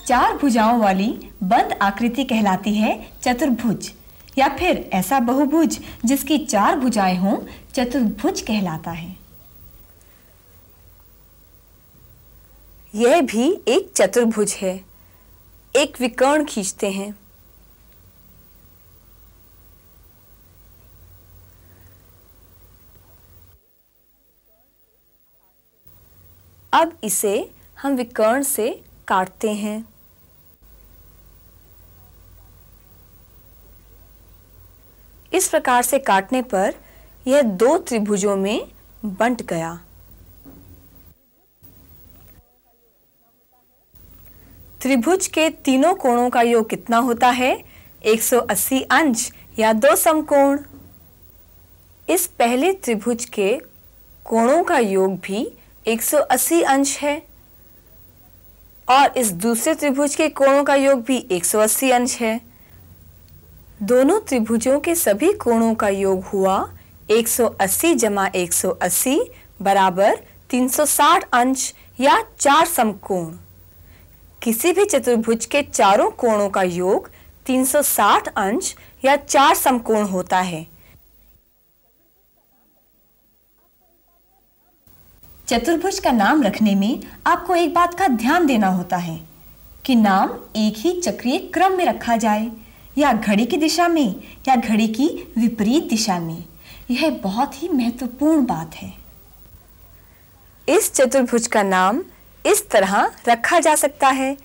4 भुजाओं वाली बंद आकृति कहलाती है चतुर्भुज, या फिर ऐसा बहुभुज जिसकी 4 भुजाएं हों चतुर्भुज कहलाता है। यह भी एक चतुर्भुज है। एक विकर्ण खींचते हैं। अब इसे हम विकर्ण से काटते हैं। इस प्रकार से काटने पर यह 2 त्रिभुजों में बंट गया। त्रिभुज के तीनों कोणों का योग कितना होता है? 180 अंश या 2 समकोण। इस पहले त्रिभुज के कोणों का योग भी 180 अंश है और इस दूसरे त्रिभुज के कोणों का योग भी 180 अंश है। दोनों त्रिभुजों के सभी कोणों का योग हुआ 180 जमा 180 बराबर 360 अंश या 4 समकोण। किसी भी चतुर्भुज के चारों कोणों का योग 360 अंश या 4 समकोण होता है। चतुर्भुज का नाम रखने में आपको एक बात का ध्यान देना होता है कि नाम एक ही चक्रीय क्रम में रखा जाए, या घड़ी की दिशा में या घड़ी की विपरीत दिशा में। यह बहुत ही महत्वपूर्ण बात है। इस चतुर्भुज का नाम इस तरह रखा जा सकता है,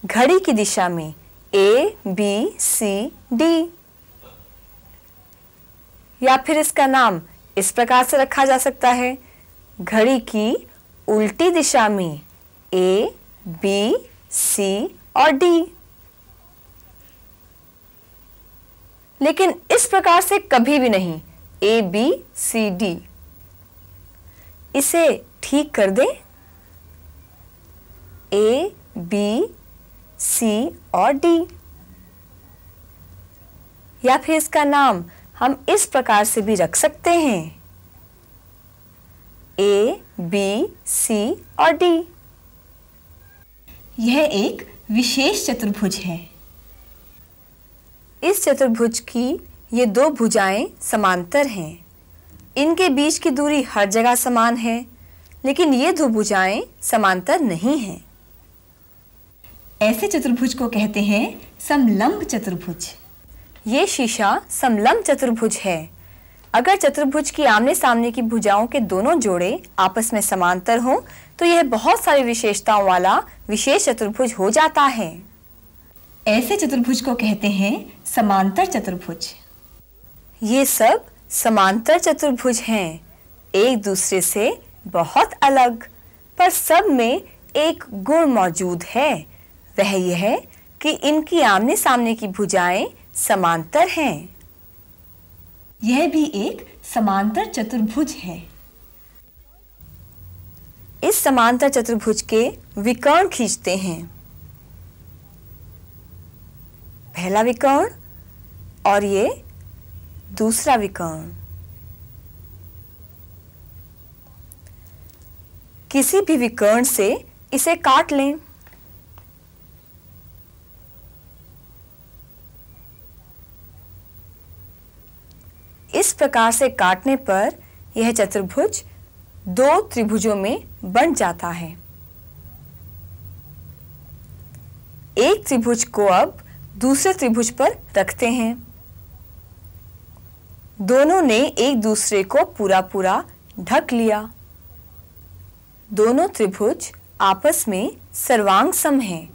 घड़ी की दिशा में A, B, C, D, या फिर इसका नाम इस प्रकार से रखा जा सकता है, घड़ी की उल्टी दिशा में A, B, C और D। लेकिन इस प्रकार से कभी भी नहीं A, B, C, D। इसे ठीक कर दें, A, B, C और D, या फिर इसका नाम हम इस प्रकार से भी रख सकते हैं, A, B, C और D। यह एक विशेष चतुर्भुज है। इस चतुर्भुज की ये 2 भुजाएं समांतर हैं। इनके बीच की दूरी हर जगह समान है, लेकिन ये 2 भुजाएं समांतर नहीं हैं। ऐसे चतुर्भुज को कहते हैं समलंब चतुर्भुज। ये शीशा समलंब चतुर्भुज है। अगर चतुर्भुज की आमने सामने की भुजाओं के दोनों जोड़े आपस में समांतर हों तो यह बहुत सारी विशेषताओं वाला विशेष चतुर्भुज हो जाता है। ऐसे चतुर्भुज को कहते हैं समांतर चतुर्भुज। ये सब समांतर चतुर्भुज हैं, एक दूसरे से बहुत अलग, पर सब में एक गुण मौजूद है। वह यह है कि इनकी आमने सामने की भुजाएं समांतर हैं। यह भी एक समांतर चतुर्भुज है। इस समांतर चतुर्भुज के विकर्ण खींचते हैं। पहला विकर्ण और ये दूसरा विकर्ण। किसी भी विकर्ण से इसे काट लें। इस प्रकार से काटने पर यह चतुर्भुज 2 त्रिभुजों में बंट जाता है। एक त्रिभुज को अब दूसरे त्रिभुज पर रखते हैं। दोनों ने एक दूसरे को पूरा पूरा ढक लिया। दोनों त्रिभुज आपस में सर्वांगसम हैं।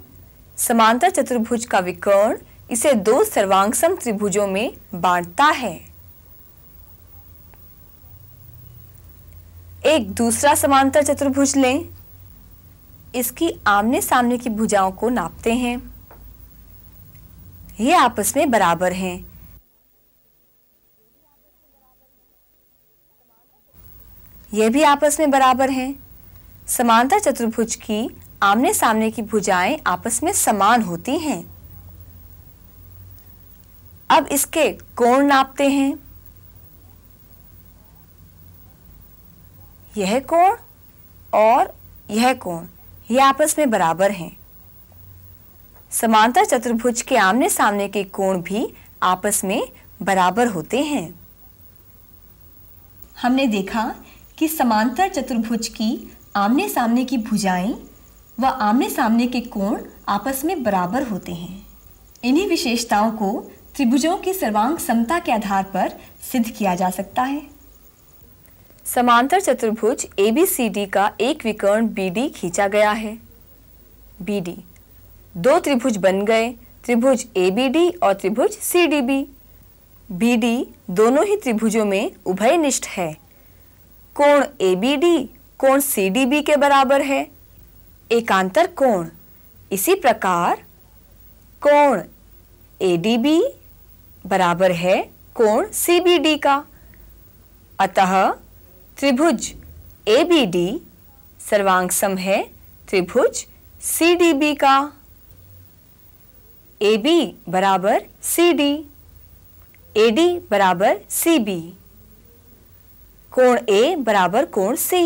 समांतर चतुर्भुज का विकर्ण इसे 2 सर्वांगसम त्रिभुजों में बांटता है। एक दूसरा समांतर चतुर्भुज लें। इसकी आमने सामने की भुजाओं को नापते हैं। ये आपस में बराबर हैं। ये भी आपस में बराबर हैं। समांतर चतुर्भुज की आमने सामने की भुजाएं आपस में समान होती हैं। अब इसके कोण नापते हैं। यह कोण और यह कोण ये आपस में बराबर हैं। समांतर चतुर्भुज के आमने सामने के कोण भी आपस में बराबर होते हैं। हमने देखा कि समांतर चतुर्भुज की आमने सामने की भुजाएं व आमने सामने के कोण आपस में बराबर होते हैं। इन्हीं विशेषताओं को त्रिभुजों की सर्वांग समता के आधार पर सिद्ध किया जा सकता है। समांतर चतुर्भुज ABCD का एक विकर्ण BD खींचा गया है। BD, दो त्रिभुज बन गए, त्रिभुज ABD और त्रिभुज CDB। BD दोनों ही त्रिभुजों में उभयनिष्ठ है। कोण ABD कोण CDB के बराबर है, एकांतर कोण। इसी प्रकार कोण ADB बराबर है कोण CBD का। अतः त्रिभुज ABD सर्वांग सम है त्रिभुज CDB का। AB बराबर CD, AD बराबर CB, कोण A बराबर कोण C।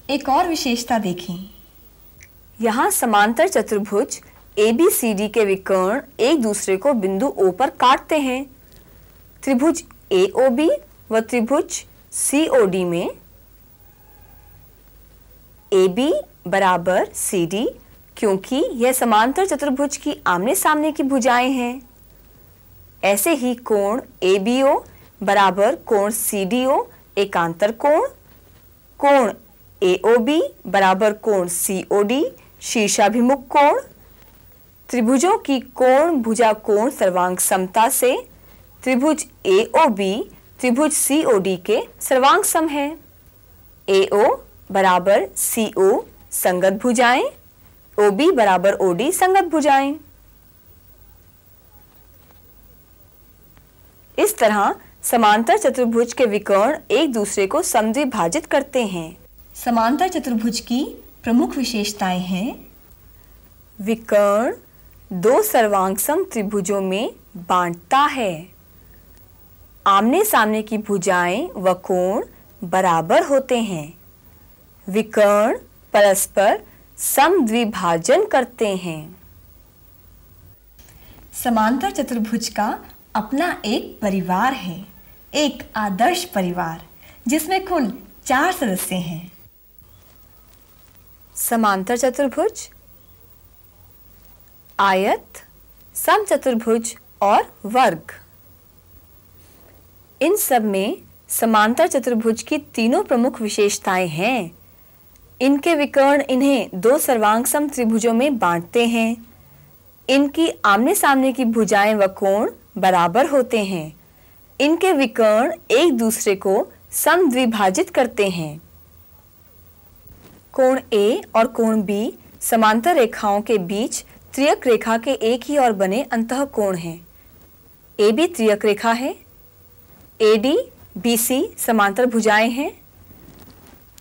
एक और विशेषता देखें। यहाँ समांतर चतुर्भुज ABCD के विकर्ण एक दूसरे को बिंदु O पर काटते हैं। त्रिभुज AOB व त्रिभुज COD में AB बराबर CD, क्योंकि यह समांतर चतुर्भुज की आमने सामने की भुजाएं हैं। ऐसे ही कोण ABO बराबर कोण CDO एकांतर कोण, कोण AOB बराबर कोण COD शीर्षाभिमुख कोण। त्रिभुजों की कोण भुजा कोण सर्वांग समता से त्रिभुज AOB त्रिभुज COD के सर्वांग सम है। AO बराबर CO संगत भुजाएं, OB बराबर OD संगत भुजाएं। इस तरह समांतर चतुर्भुज के विकर्ण एक दूसरे को समद्विभाजित करते हैं। समांतर चतुर्भुज की प्रमुख विशेषताएं हैं। विकर्ण दो सर्वांगसम त्रिभुजों में बांटता है। आमने सामने की भुजाएं व कोण बराबर होते हैं। विकर्ण परस्पर समद्विभाजन करते हैं। समांतर चतुर्भुज का अपना एक परिवार है, एक आदर्श परिवार जिसमें कुल 4 सदस्य हैं। समांतर चतुर्भुज, आयत, समचतुर्भुज और वर्ग। इन सब में समांतर चतुर्भुज की तीनों प्रमुख विशेषताएं हैं। इनके विकर्ण इन्हें दो सर्वांगसम त्रिभुजों में बांटते हैं। इनकी आमने सामने की भुजाएं व कोण बराबर होते हैं। इनके विकर्ण एक दूसरे को समद्विभाजित करते हैं। कोण A और कोण B समांतर रेखाओं के बीच त्रियक रेखा के एक ही और बने अंतःकोण हैं। AB त्रियक रेखा है। AD BC समांतर भुजाएं हैं।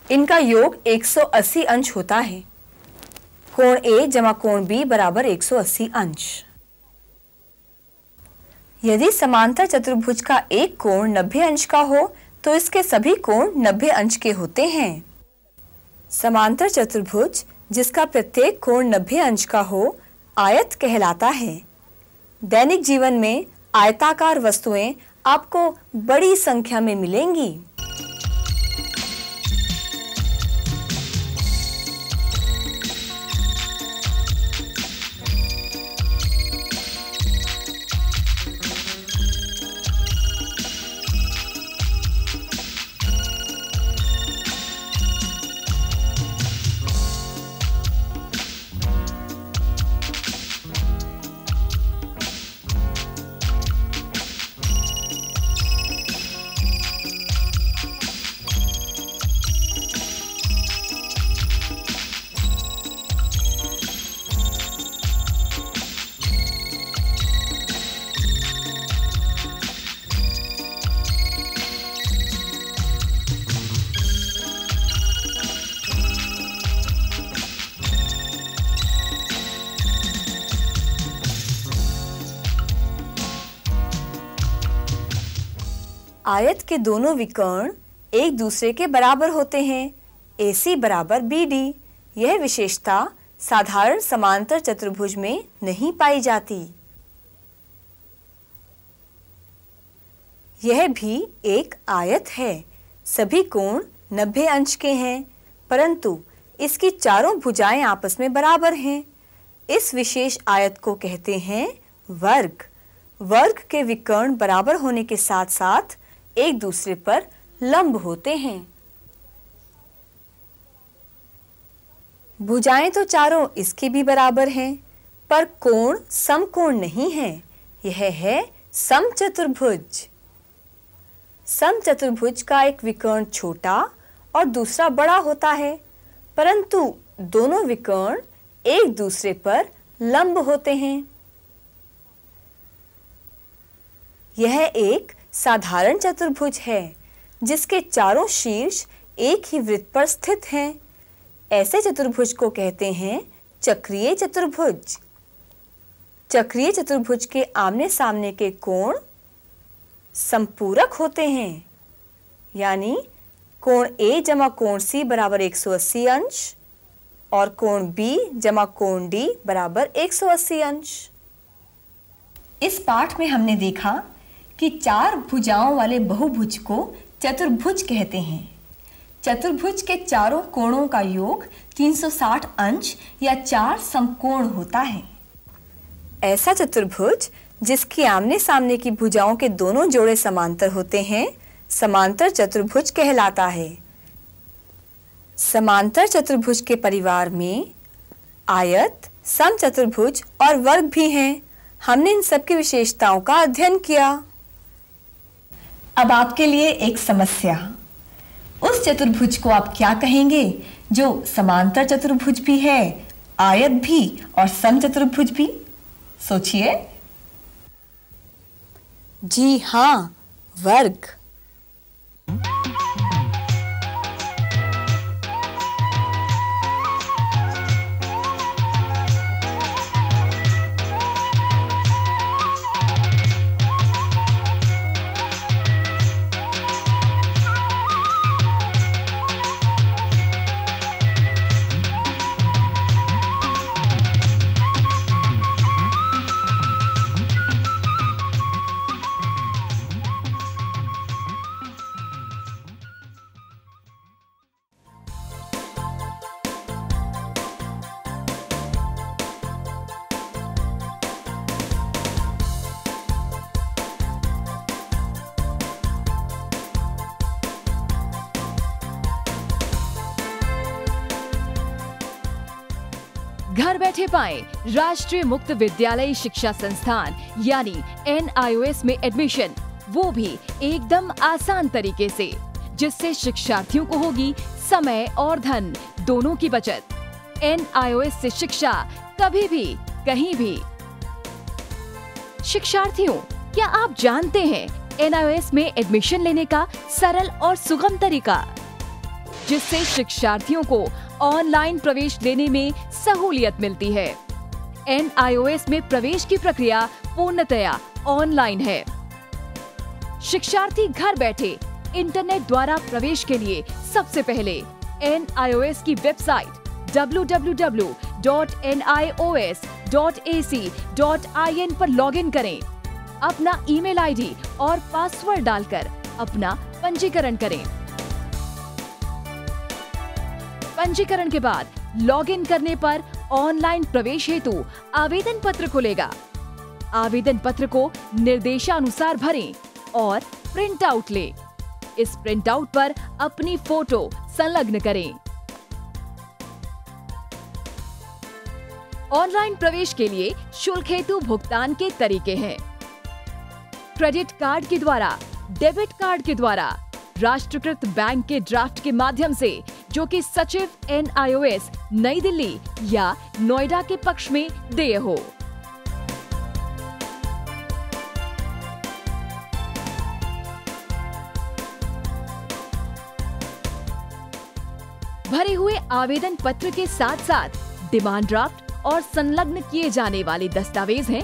इनका योग 180 अंश होता है। कोण A जमा कोण B बराबर 180 अंश। यदि समांतर चतुर्भुज का एक कोण 90 अंश का हो तो इसके सभी कोण 90 अंश के होते हैं। समांतर चतुर्भुज जिसका प्रत्येक कोण 90 अंश का हो आयत कहलाता है। दैनिक जीवन में आयताकार वस्तुएं आपको बड़ी संख्या में मिलेंगी। आयत के दोनों विकर्ण एक दूसरे के बराबर होते हैं। AC बराबर BD। यह विशेषता साधारण समांतर चतुर्भुज में नहीं पाई जाती। यह भी एक आयत है। सभी कोण 90 अंश के हैं, परंतु इसकी चारों भुजाएं आपस में बराबर हैं। इस विशेष आयत को कहते हैं वर्ग। वर्ग के विकर्ण बराबर होने के साथ साथ एक दूसरे पर लंब होते हैं। भुजाएं तो चारों इसकी भी बराबर हैं, पर कोण समकोण नहीं है। यह है समचतुर्भुज। समचतुर्भुज का एक विकर्ण छोटा और दूसरा बड़ा होता है, परंतु दोनों विकर्ण एक दूसरे पर लंब होते हैं। यह एक साधारण चतुर्भुज है जिसके चारों शीर्ष एक ही वृत्त पर स्थित हैं। ऐसे चतुर्भुज को कहते हैं चक्रीय चतुर्भुज। चक्रीय चतुर्भुज के आमने सामने के कोण संपूरक होते हैं, यानी कोण A जमा कोण C बराबर 180 अंश और कोण B जमा कोण D बराबर 180 अंश। इस पाठ में हमने देखा कि 4 भुजाओं वाले बहुभुज को चतुर्भुज कहते हैं। चतुर्भुज के चारों कोणों का योग 360 अंश या 4 समकोण होता है। ऐसा चतुर्भुज जिसकी आमने सामने की भुजाओं के दोनों जोड़े समांतर होते हैं, समांतर चतुर्भुज कहलाता है। समांतर चतुर्भुज के परिवार में आयत, समचतुर्भुज और वर्ग भी हैं। हमने इन सब की विशेषताओं का अध्ययन किया। अब आपके लिए एक समस्या। उस चतुर्भुज को आप क्या कहेंगे जो समांतर चतुर्भुज भी है, आयत भी और समचतुर्भुज भी? सोचिए। जी हाँ, वर्ग। घर बैठे पाएं राष्ट्रीय मुक्त विद्यालय शिक्षा संस्थान यानी NIOS में एडमिशन, वो भी एकदम आसान तरीके से, जिससे शिक्षार्थियों को होगी समय और धन दोनों की बचत। NIOS से शिक्षा कभी भी कहीं भी। शिक्षार्थियों, क्या आप जानते हैं NIOS में एडमिशन लेने का सरल और सुगम तरीका, जिससे शिक्षार्थियों को ऑनलाइन प्रवेश लेने में सहूलियत मिलती है। NIOS में प्रवेश की प्रक्रिया पूर्णतया ऑनलाइन है। शिक्षार्थी घर बैठे इंटरनेट द्वारा प्रवेश के लिए सबसे पहले NIOS की वेबसाइट www.nios.ac.in पर लॉगिन करें। अपना ईमेल आईडी और पासवर्ड डालकर अपना पंजीकरण करें। पंजीकरण के बाद लॉगिन करने पर ऑनलाइन प्रवेश हेतु आवेदन पत्र खुलेगा। आवेदन पत्र को निर्देशानुसार भरें और प्रिंट आउट लें। इस प्रिंट आउट पर अपनी फोटो संलग्न करें। ऑनलाइन प्रवेश के लिए शुल्क हेतु भुगतान के तरीके हैं: क्रेडिट कार्ड के द्वारा, डेबिट कार्ड के द्वारा, राष्ट्रीयकृत बैंक के ड्राफ्ट के माध्यम से, जो कि सचिव NIOS नई दिल्ली या नोएडा के पक्ष में देय हो। भरे हुए आवेदन पत्र के साथ साथ डिमांड ड्राफ्ट और संलग्न किए जाने वाले दस्तावेज हैं: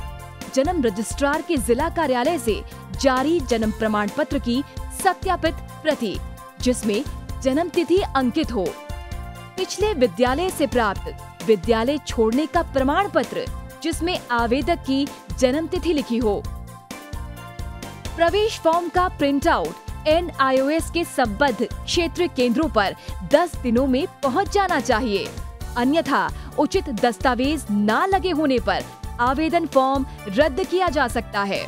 जन्म रजिस्ट्रार के जिला कार्यालय से जारी जन्म प्रमाण पत्र की सत्यापित प्रति, जिसमें जन्म तिथि अंकित हो, पिछले विद्यालय से प्राप्त विद्यालय छोड़ने का प्रमाण पत्र जिसमें आवेदक की जन्म तिथि लिखी हो। प्रवेश फॉर्म का प्रिंट आउट NIOS के संबद्ध क्षेत्रीय केंद्रों पर 10 दिनों में पहुंच जाना चाहिए, अन्यथा उचित दस्तावेज न लगे होने पर आवेदन फॉर्म रद्द किया जा सकता है।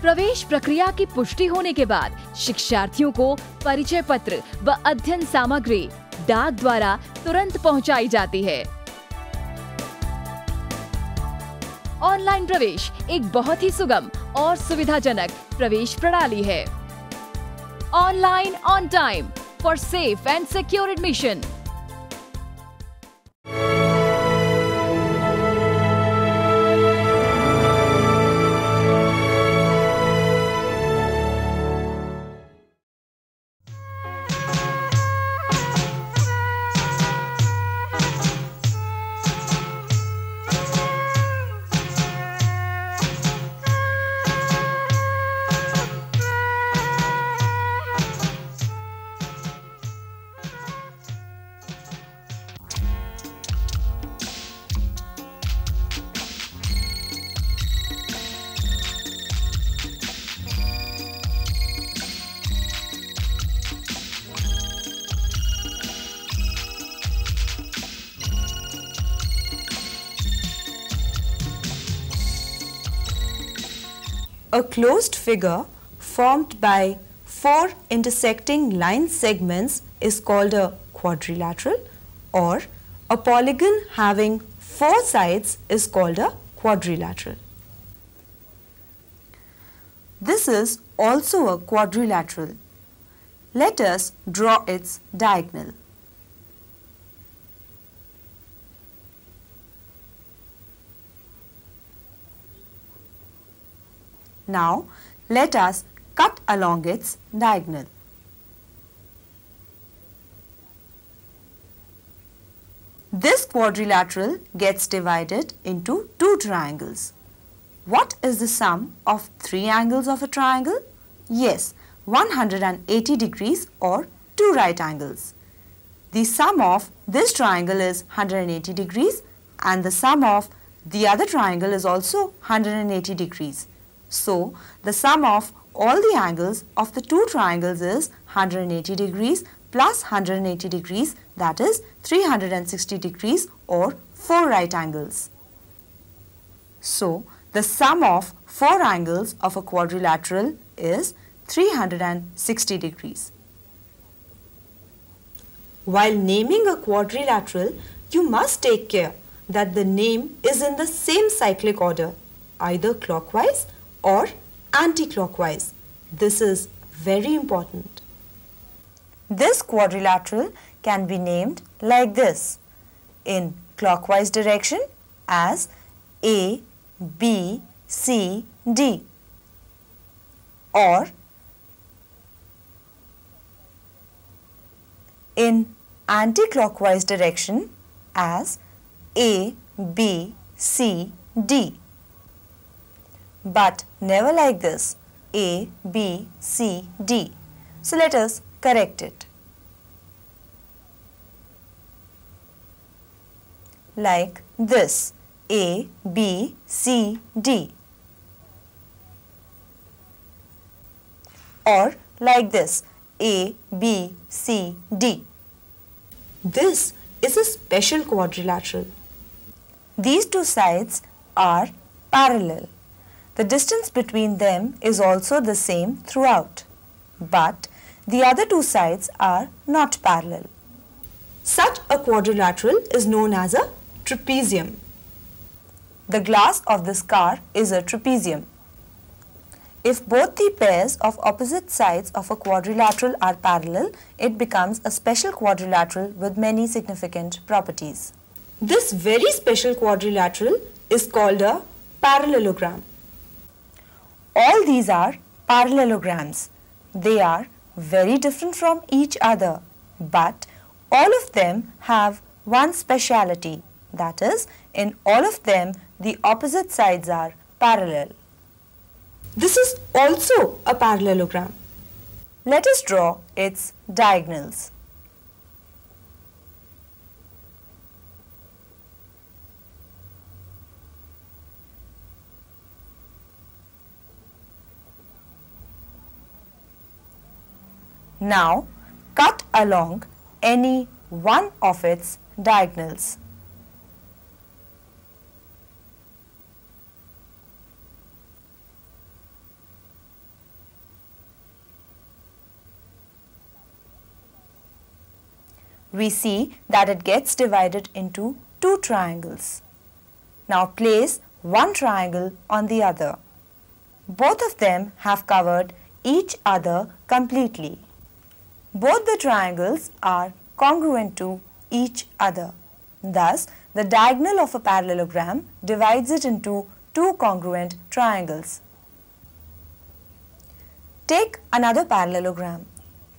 प्रवेश प्रक्रिया की पुष्टि होने के बाद शिक्षार्थियों को परिचय पत्र व अध्ययन सामग्री डाक द्वारा तुरंत पहुंचाई जाती है। ऑनलाइन प्रवेश एक बहुत ही सुगम और सुविधाजनक प्रवेश प्रणाली है। Online on time for safe and secure admission. A closed figure formed by 4 intersecting line segments is called a quadrilateral, or a polygon having 4 sides is called a quadrilateral. This is also a quadrilateral. Let us draw its diagonal. Now, let us cut along its diagonal. This quadrilateral gets divided into 2 triangles. What is the sum of 3 angles of a triangle? Yes, 180 degrees or 2 right angles. The sum of this triangle is 180 degrees and the sum of the other triangle is also 180 degrees. So, the sum of all the angles of the 2 triangles is 180 degrees plus 180 degrees, that is 360 degrees or 4 right angles. So, the sum of 4 angles of a quadrilateral is 360 degrees. While naming a quadrilateral, you must take care that the name is in the same cyclic order, either clockwise or anti-clockwise. This is very important. This quadrilateral can be named like this, in clockwise direction as A, B, C, D, or in anti-clockwise direction as A, B, C, D. But never like this, A, B, C, D. So let us correct it. Like this, A, B, C, D. Or like this, A, B, C, D. This is a special quadrilateral. These 2 sides are parallel. The distance between them is also the same throughout, but the other 2 sides are not parallel. Such a quadrilateral is known as a trapezium. The glass of this car is a trapezium. If both the pairs of opposite sides of a quadrilateral are parallel, it becomes a special quadrilateral with many significant properties. This very special quadrilateral is called a parallelogram. All these are parallelograms. They are very different from each other, but all of them have one speciality, that is, in all of them the opposite sides are parallel. This is also a parallelogram. Let us draw its diagonals. Now cut along any one of its diagonals. We see that it gets divided into two triangles. Now place one triangle on the other. Both of them have covered each other completely. Both the triangles are congruent to each other. Thus, the diagonal of a parallelogram divides it into two congruent triangles. Take another parallelogram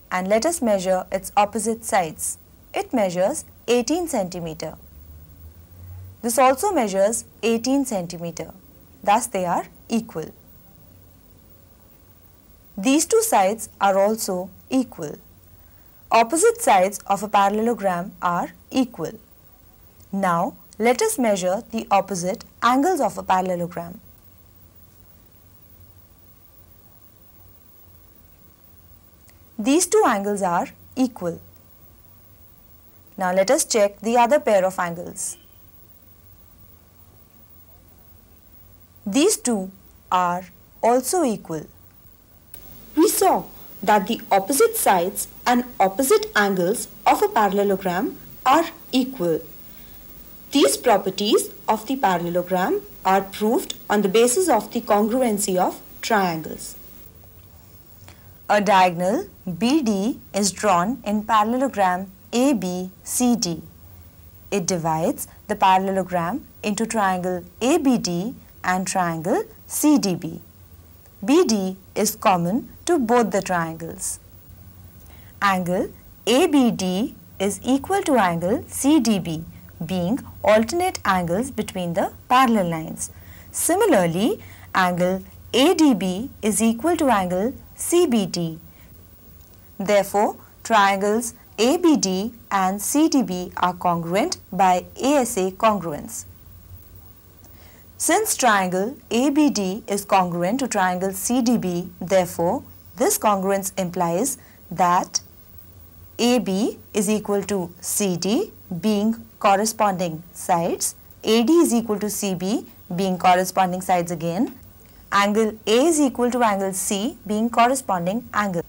and let us measure its opposite sides. It measures 18 centimeter. This also measures 18 centimeter. Thus, they are equal. These two sides are also equal. Opposite sides of a parallelogram are equal. Now, let us measure the opposite angles of a parallelogram. These two angles are equal. Now, let us check the other pair of angles. These two are also equal. We saw that the opposite sides and opposite angles of a parallelogram are equal. These properties of the parallelogram are proved on the basis of the congruency of triangles. A diagonal BD is drawn in parallelogram ABCD. It divides the parallelogram into triangle ABD and triangle CDB. BD is common to both the triangles. Angle ABD is equal to angle CDB, being alternate angles between the parallel lines. Similarly, angle ADB is equal to angle CBD. Therefore, triangles ABD and CDB are congruent by ASA congruence. Since triangle ABD is congruent to triangle CDB, therefore, this congruence implies that AB is equal to CD being corresponding sides, AD is equal to CB being corresponding sides again, angle A is equal to angle C being corresponding angle.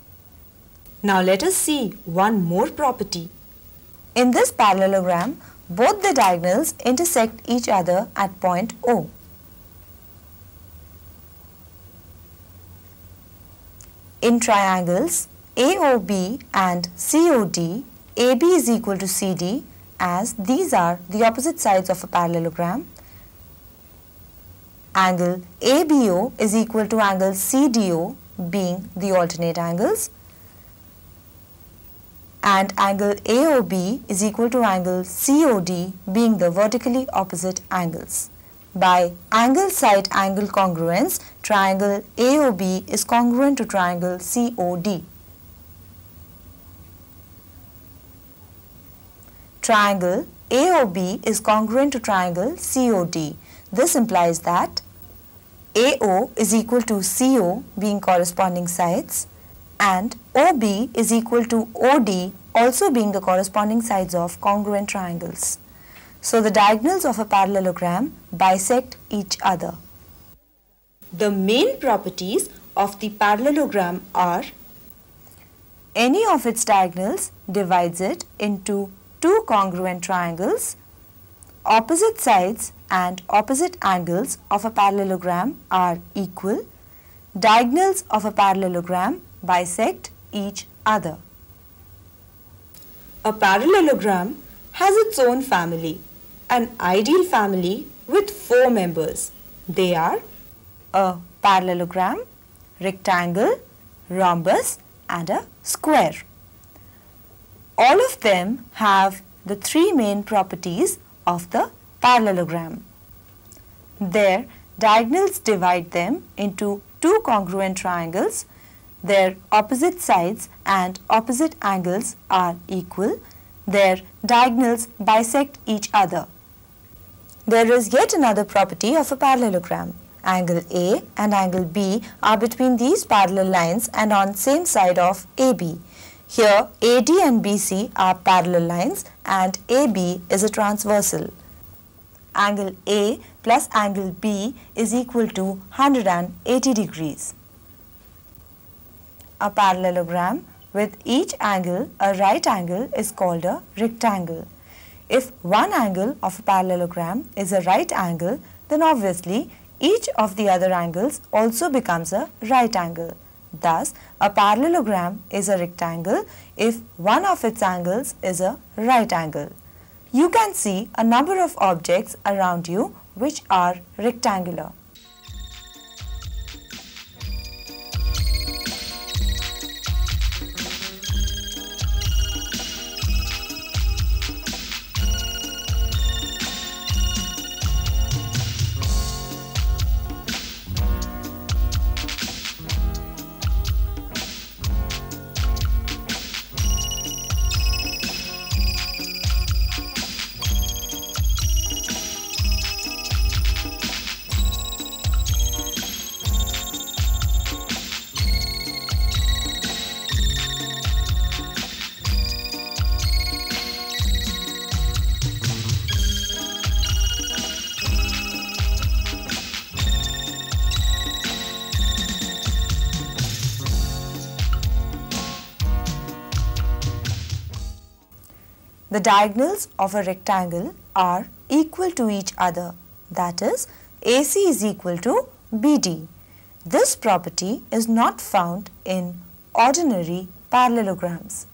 Now let us see one more property. In this parallelogram, both the diagonals intersect each other at point O. In triangles AOB and COD, AB is equal to CD, as these are the opposite sides of a parallelogram. Angle ABO is equal to angle CDO, being the alternate angles, and angle AOB is equal to angle COD, being the vertically opposite angles. By angle-side angle congruence, triangle AOB is congruent to triangle COD. Triangle AOB is congruent to triangle COD. This implies that AO is equal to CO, being corresponding sides, and OB is equal to OD, also being the corresponding sides of congruent triangles. So the diagonals of a parallelogram bisect each other. The main properties of the parallelogram are: any of its diagonals divides it into two congruent triangles, opposite sides and opposite angles of a parallelogram are equal, diagonals of a parallelogram bisect each other. A parallelogram has its own family, an ideal family with 4 members. They are a parallelogram, rectangle, rhombus and a square. All of them have the 3 main properties of the parallelogram. Their diagonals divide them into 2 congruent triangles. Their opposite sides and opposite angles are equal. Their diagonals bisect each other. There is yet another property of a parallelogram. Angle A and angle B are between these parallel lines and on same side of AB. Here AD and BC are parallel lines and AB is a transversal. Angle A plus angle B is equal to 180 degrees. A parallelogram with each angle a right angle is called a rectangle. If one angle of a parallelogram is a right angle, then obviously each of the other angles also becomes a right angle. Thus, a parallelogram is a rectangle if one of its angles is a right angle. You can see a number of objects around you which are rectangular. The diagonals of a rectangle are equal to each other, that is, AC is equal to BD. This property is not found in ordinary parallelograms.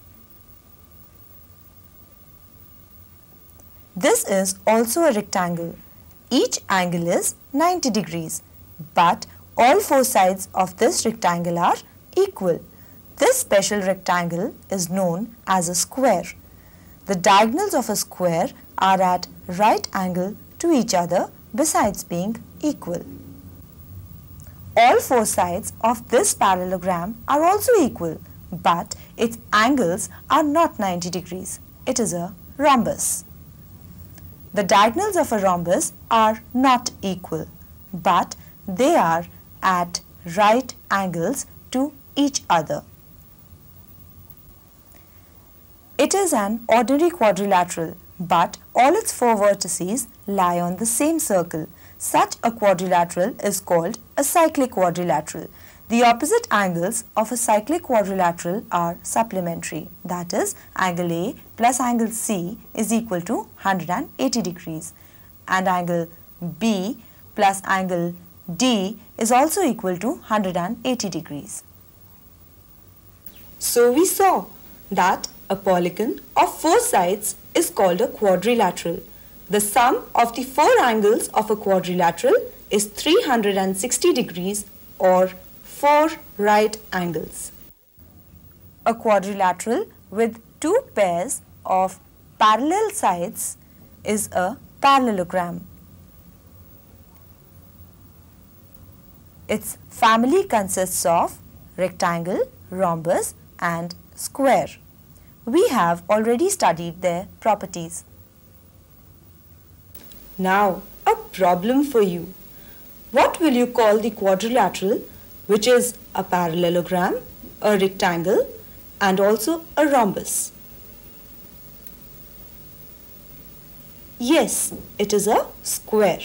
This is also a rectangle. Each angle is 90 degrees, but all four sides of this rectangle are equal. This special rectangle is known as a square. The diagonals of a square are at right angle to each other besides being equal. All four sides of this parallelogram are also equal, but its angles are not 90 degrees. It is a rhombus. The diagonals of a rhombus are not equal, but they are at right angles to each other. It is an ordinary quadrilateral, but all its four vertices lie on the same circle. Such a quadrilateral is called a cyclic quadrilateral. The opposite angles of a cyclic quadrilateral are supplementary. That is, angle A plus angle C is equal to 180 degrees. And angle B plus angle D is also equal to 180 degrees. So we saw that a polygon of four sides is called a quadrilateral. The sum of the four angles of a quadrilateral is 360 degrees or 4 right angles. A quadrilateral with two pairs of parallel sides is a parallelogram. Its family consists of rectangle, rhombus and square. We have already studied their properties. Now, a problem for you. What will you call the quadrilateral, which is a parallelogram, a rectangle, and also a rhombus? Yes, it is a square.